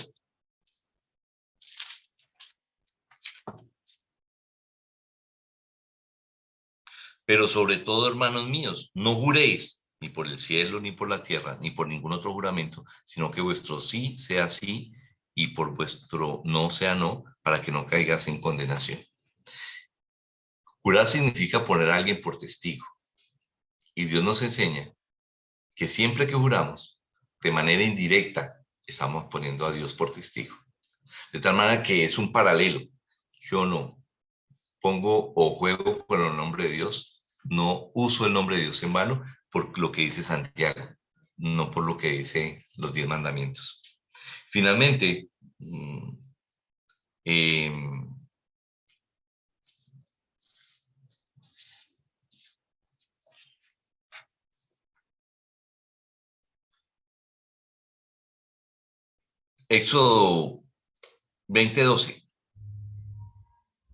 Pero sobre todo, hermanos míos, no juréis ni por el cielo, ni por la tierra, ni por ningún otro juramento, sino que vuestro sí sea sí y por vuestro no sea no, para que no caigas en condenación. Jurar significa poner a alguien por testigo. Y Dios nos enseña que siempre que juramos, de manera indirecta, estamos poniendo a Dios por testigo. De tal manera que es un paralelo. Yo no pongo o juego con el nombre de Dios, no uso el nombre de Dios en vano por lo que dice Santiago, no por lo que dice los 10 mandamientos. Finalmente, eh, Éxodo 20:12.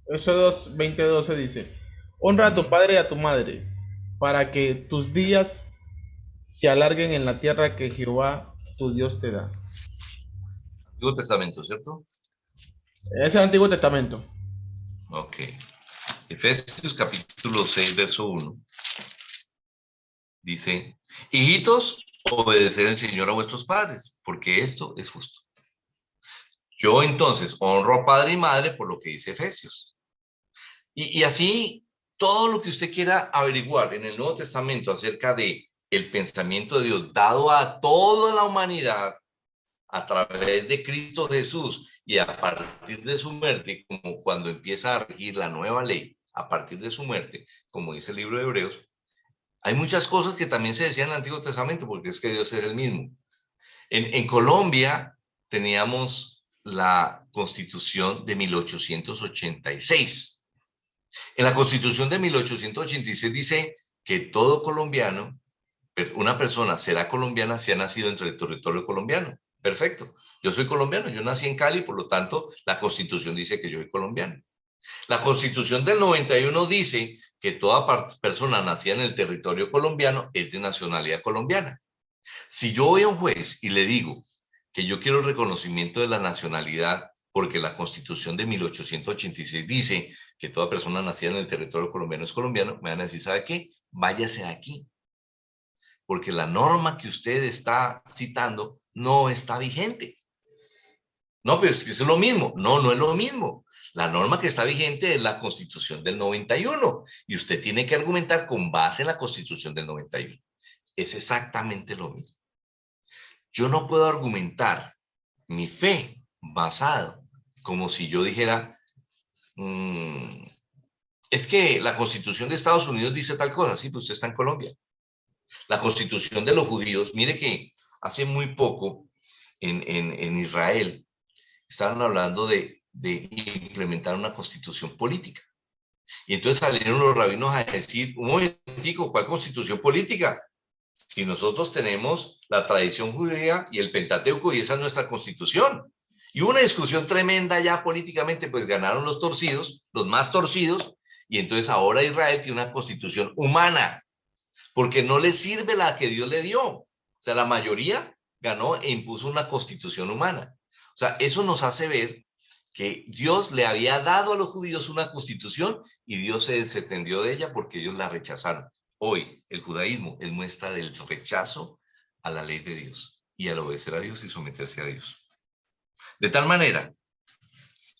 Éxodo 20:12 dice, honra a tu padre y a tu madre, para que tus días se alarguen en la tierra que Jehová tu Dios te da. Antiguo Testamento, ¿cierto? Es el Antiguo Testamento. Ok. Efesios capítulo 6, verso 1. Dice, hijitos, obedeced al Señor a vuestros padres, porque esto es justo. Yo entonces honro a padre y madre por lo que dice Efesios. Y así, todo lo que usted quiera averiguar en el Nuevo Testamento acerca de el pensamiento de Dios dado a toda la humanidad a través de Cristo Jesús y a partir de su muerte, como cuando empieza a regir la nueva ley, a partir de su muerte, como dice el libro de Hebreos, hay muchas cosas que también se decían en el Antiguo Testamento, porque es que Dios es el mismo. En Colombia teníamos la Constitución de 1886. En la Constitución de 1886 dice que todo colombiano, una persona será colombiana si ha nacido entre el territorio colombiano. Perfecto. Yo soy colombiano, yo nací en Cali, por lo tanto, la Constitución dice que yo soy colombiano. La Constitución del 91 dice que toda persona nacida en el territorio colombiano es de nacionalidad colombiana. Si yo voy a un juez y le digo que yo quiero el reconocimiento de la nacionalidad porque la Constitución de 1886 dice que toda persona nacida en el territorio colombiano es colombiano, me van a decir, ¿sabe qué? Váyase de aquí, porque la norma que usted está citando no está vigente. No, pero es lo mismo. No, no es lo mismo. La norma que está vigente es la Constitución del 91 y usted tiene que argumentar con base en la Constitución del 91. Es exactamente lo mismo. Yo no puedo argumentar mi fe basado como si yo dijera, es que la Constitución de Estados Unidos dice tal cosa, sí, pues usted está en Colombia. La Constitución de los judíos, mire que hace muy poco en Israel estaban hablando de implementar una constitución política. Y entonces salieron los rabinos a decir, un momentico, ¿cuál constitución política? Si nosotros tenemos la tradición judía y el Pentateuco y esa es nuestra constitución. Y hubo una discusión tremenda ya políticamente, pues ganaron los torcidos, los más torcidos, y entonces ahora Israel tiene una constitución humana, porque no le sirve la que Dios le dio. O sea, la mayoría ganó e impuso una constitución humana. O sea, eso nos hace ver que Dios le había dado a los judíos una constitución y Dios se desentendió de ella porque ellos la rechazaron. Hoy el judaísmo es muestra del rechazo a la ley de Dios y al obedecer a Dios y someterse a Dios. De tal manera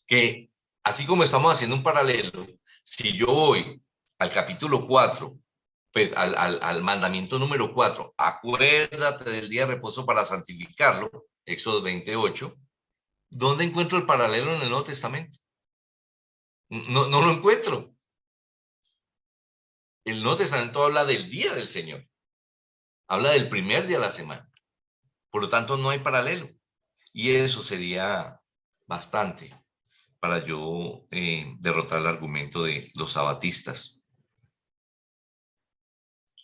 que, así como estamos haciendo un paralelo, si yo voy al capítulo 4, pues al mandamiento número 4, acuérdate del día de reposo para santificarlo, Éxodo 28, ¿dónde encuentro el paralelo en el Nuevo Testamento? No, no lo encuentro. El Nuevo Testamento habla del día del Señor, habla del primer día de la semana. Por lo tanto, no hay paralelo. Y eso sería bastante para yo derrotar el argumento de los sabatistas.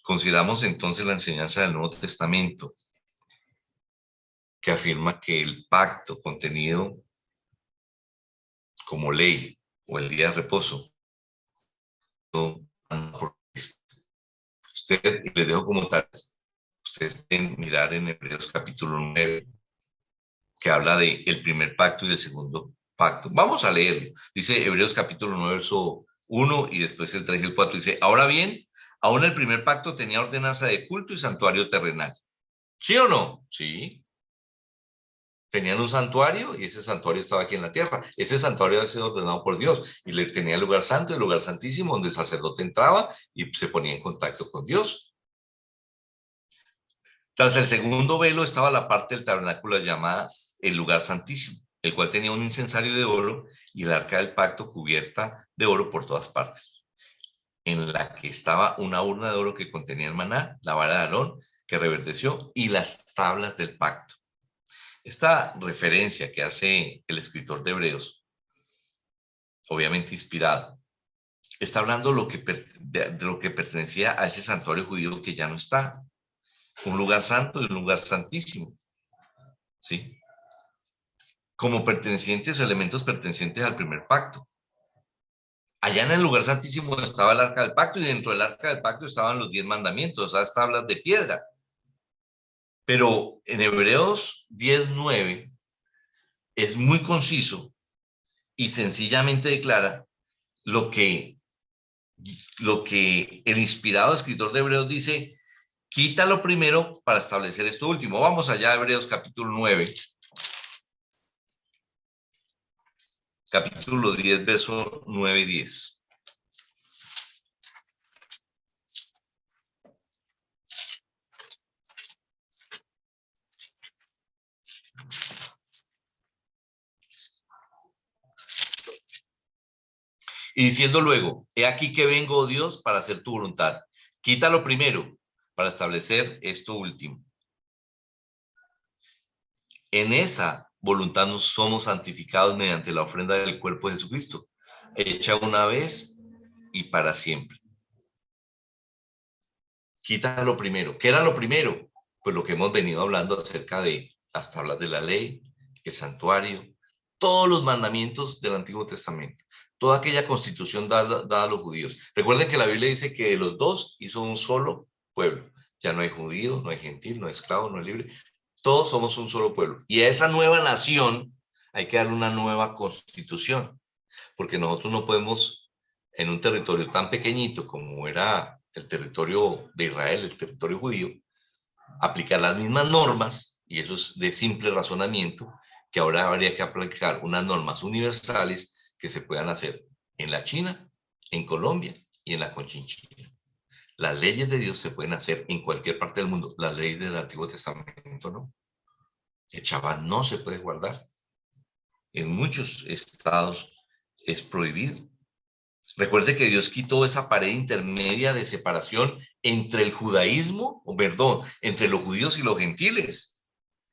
Consideramos entonces la enseñanza del Nuevo Testamento, que afirma que el pacto contenido como ley o el día de reposo, usted, y les dejo como tal, ustedes pueden mirar en Hebreos capítulo 9, que habla de el primer pacto y del segundo pacto. Vamos a leerlo. Dice Hebreos capítulo 9, verso 1 y después el 3 y el 4. Dice, ahora bien, aún el primer pacto tenía ordenanza de culto y santuario terrenal. ¿Sí o no? Sí. Tenían un santuario y ese santuario estaba aquí en la tierra. Ese santuario había sido ordenado por Dios y le tenía el lugar santo, el lugar santísimo, donde el sacerdote entraba y se ponía en contacto con Dios. Tras el segundo velo estaba la parte del tabernáculo llamada el lugar santísimo, el cual tenía un incensario de oro y el arca del pacto cubierta de oro por todas partes, en la que estaba una urna de oro que contenía el maná, la vara de Aarón que reverdeció y las tablas del pacto. Esta referencia que hace el escritor de Hebreos, obviamente inspirado, está hablando de lo que pertenecía a ese santuario judío que ya no está. Un lugar santo y un lugar santísimo. ¿Sí? Como pertenecientes o elementos pertenecientes al primer pacto. Allá en el lugar santísimo estaba el arca del pacto y dentro del arca del pacto estaban los 10 mandamientos, esas tablas de piedra. Pero en Hebreos 10:9 es muy conciso y sencillamente declara lo que el inspirado escritor de Hebreos dice, quítalo primero para establecer esto último. Vamos allá a Hebreos capítulo 9. Capítulo 10, verso 9 y 10. Y diciendo luego, he aquí que vengo, oh Dios, para hacer tu voluntad. Quítalo primero para establecer esto último. En esa voluntad nos somos santificados mediante la ofrenda del cuerpo de Jesucristo, hecha una vez y para siempre. Quita lo primero. ¿Qué era lo primero? Pues lo que hemos venido hablando acerca de las tablas de la ley, el santuario, todos los mandamientos del Antiguo Testamento, toda aquella constitución dada a los judíos. Recuerden que la Biblia dice que de los dos hizo un solo pueblo. Ya no hay judío, no hay gentil, no hay esclavo, no hay libre. Todos somos un solo pueblo. Y a esa nueva nación hay que darle una nueva constitución, porque nosotros no podemos, en un territorio tan pequeñito como era el territorio de Israel, el territorio judío, aplicar las mismas normas, y eso es de simple razonamiento, que ahora habría que aplicar unas normas universales que se puedan hacer en la China, en Colombia y en la Conchinchina. Las leyes de Dios se pueden hacer en cualquier parte del mundo. Las leyes del Antiguo Testamento no. El Shabbat no se puede guardar. En muchos estados es prohibido. Recuerde que Dios quitó esa pared intermedia de separación entre el judaísmo, o perdón, entre los judíos y los gentiles.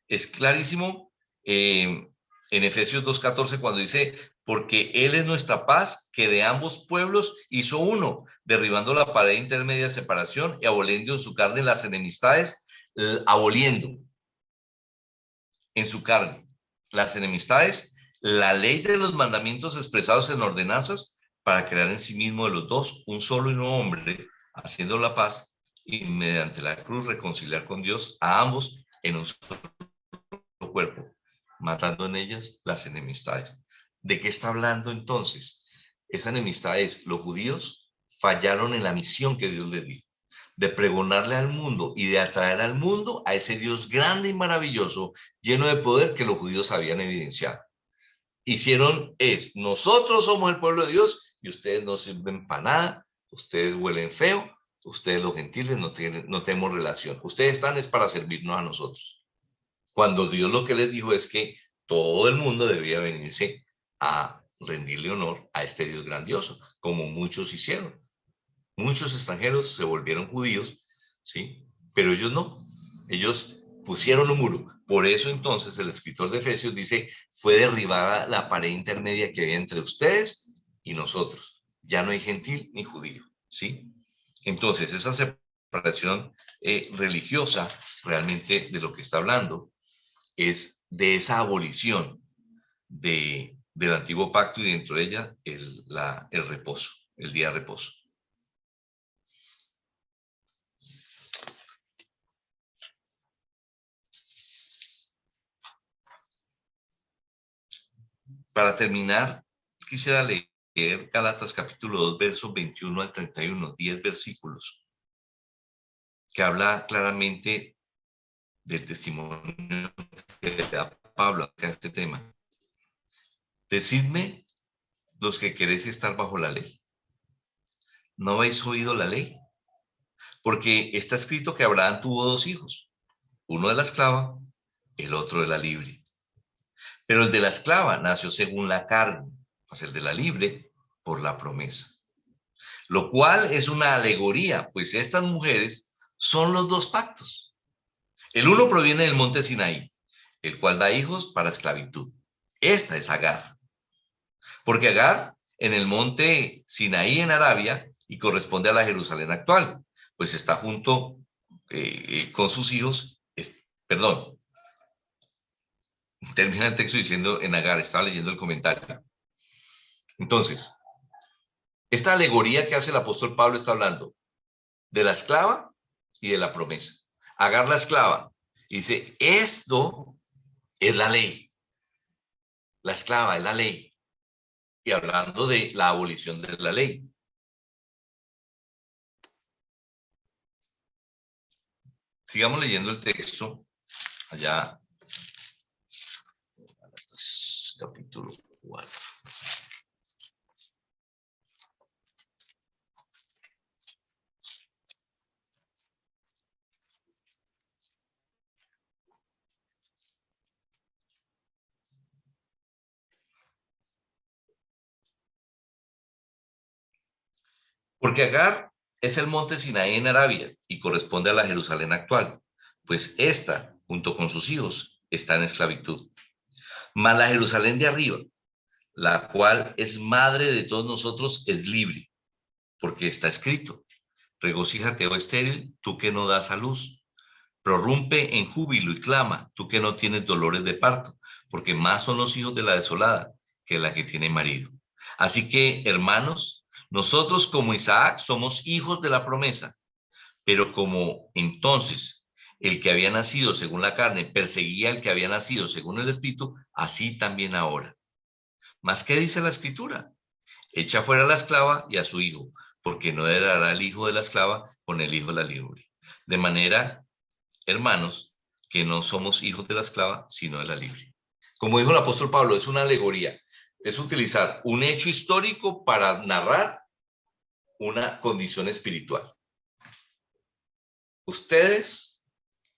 Es clarísimo en Efesios 2:14 cuando dice, porque Él es nuestra paz, que de ambos pueblos hizo uno, derribando la pared intermedia de separación y aboliendo en su carne las enemistades, aboliendo en su carne las enemistades, la ley de los mandamientos expresados en ordenanzas, para crear en sí mismo de los dos un solo y nuevo hombre, haciendo la paz y mediante la cruz reconciliar con Dios a ambos en un solo cuerpo, matando en ellas las enemistades. ¿De qué está hablando entonces? Esa enemistad es, los judíos fallaron en la misión que Dios les dio, de pregonarle al mundo y de atraer al mundo a ese Dios grande y maravilloso, lleno de poder que los judíos habían evidenciado. Hicieron nosotros somos el pueblo de Dios y ustedes no sirven para nada, ustedes huelen feo, ustedes los gentiles no tenemos relación, ustedes están es para servirnos a nosotros. Cuando Dios lo que les dijo es que todo el mundo debía venirse a rendirle honor a este Dios grandioso, como muchos hicieron. Muchos extranjeros se volvieron judíos, ¿sí? Pero ellos no, ellos pusieron un muro. Por eso entonces el escritor de Efesios dice, fue derribada la pared intermedia que había entre ustedes y nosotros. Ya no hay gentil ni judío, ¿sí? Entonces esa separación religiosa, realmente de lo que está hablando, es de esa abolición del antiguo pacto y dentro de ella el reposo, el día de reposo. Para terminar, quisiera leer Gálatas capítulo 2, versos 21 al 31, 10 versículos, que habla claramente del testimonio que da Pablo acá en este tema. Decidme los que queréis estar bajo la ley. ¿No habéis oído la ley? Porque está escrito que Abraham tuvo dos hijos, uno de la esclava, el otro de la libre. Pero el de la esclava nació según la carne, pues el de la libre por la promesa. Lo cual es una alegoría, pues estas mujeres son los dos pactos. El uno proviene del monte Sinaí, el cual da hijos para esclavitud. Esta es Agar. Porque Agar en el monte Sinaí en Arabia y corresponde a la Jerusalén actual, pues está junto con sus hijos, perdón, termina el texto diciendo en Agar, estaba leyendo el comentario. Entonces, esta alegoría que hace el apóstol Pablo está hablando de la esclava y de la promesa. Agar la esclava, y dice, esto es la ley. La esclava es la ley. Y hablando de la abolición de la ley. Sigamos leyendo el texto, allá, capítulo 4. Porque Agar es el monte Sinaí en Arabia y corresponde a la Jerusalén actual, pues ésta, junto con sus hijos, está en esclavitud. Mas la Jerusalén de arriba, la cual es madre de todos nosotros, es libre. porque está escrito: regocíjate, oh estéril, tú que no das a luz. Prorrumpe en júbilo y clama, tú que no tienes dolores de parto, porque más son los hijos de la desolada que la que tiene marido. Así que, hermanos, nosotros como Isaac somos hijos de la promesa, pero como entonces el que había nacido según la carne perseguía al que había nacido según el Espíritu, así también ahora. ¿Mas qué dice la Escritura? Echa fuera a la esclava y a su hijo, porque no heredará el hijo de la esclava con el hijo de la libre. De manera, hermanos, que no somos hijos de la esclava, sino de la libre. Como dijo el apóstol Pablo, es una alegoría, es utilizar un hecho histórico para narrar una condición espiritual. Ustedes,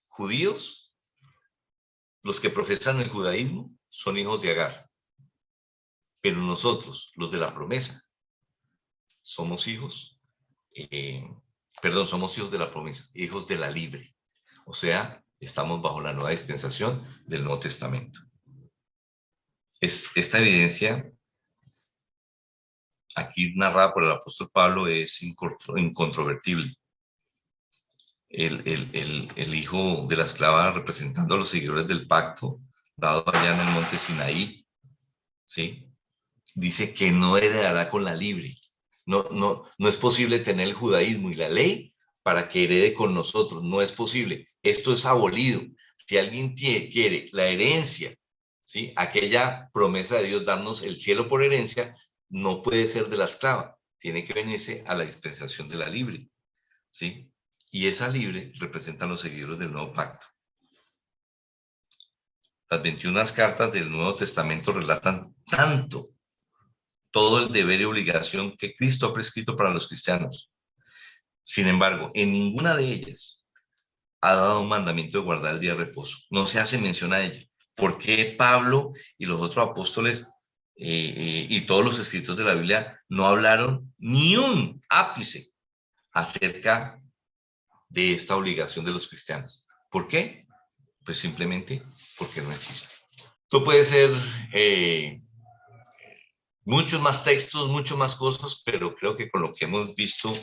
judíos, los que profesan el judaísmo, son hijos de Agar, pero nosotros, los de la promesa, somos hijos, somos hijos de la promesa, hijos de la libre. O sea, estamos bajo la nueva dispensación del Nuevo Testamento. Esta evidencia, aquí narrada por el apóstol Pablo, es incontrovertible. El hijo de la esclava, representando a los seguidores del pacto, dado allá en el monte Sinaí, ¿sí?, dice que no heredará con la libre. No es posible tener el judaísmo y la ley para que herede con nosotros. No es posible. Esto es abolido. Si alguien quiere la herencia, ¿sí?, aquella promesa de Dios, darnos el cielo por herencia, no puede ser de la esclava. Tiene que venirse a la dispensación de la libre, ¿sí? Y esa libre representan los seguidores del nuevo pacto. Las 21 cartas del Nuevo Testamento relatan tanto todo el deber y obligación que Cristo ha prescrito para los cristianos. Sin embargo, en ninguna de ellas ha dado un mandamiento de guardar el día de reposo. No se hace mención a ello. ¿Por qué Pablo y los otros apóstoles y todos los escritos de la Biblia no hablaron ni un ápice acerca de esta obligación de los cristianos? ¿Por qué? Pues simplemente porque no existe. Esto puede ser muchos más textos, muchas más cosas, pero creo que con lo que hemos visto,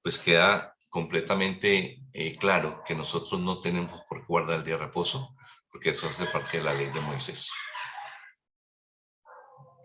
pues queda completamente claro que nosotros no tenemos por qué guardar el día de reposo, porque eso hace parte de la ley de Moisés.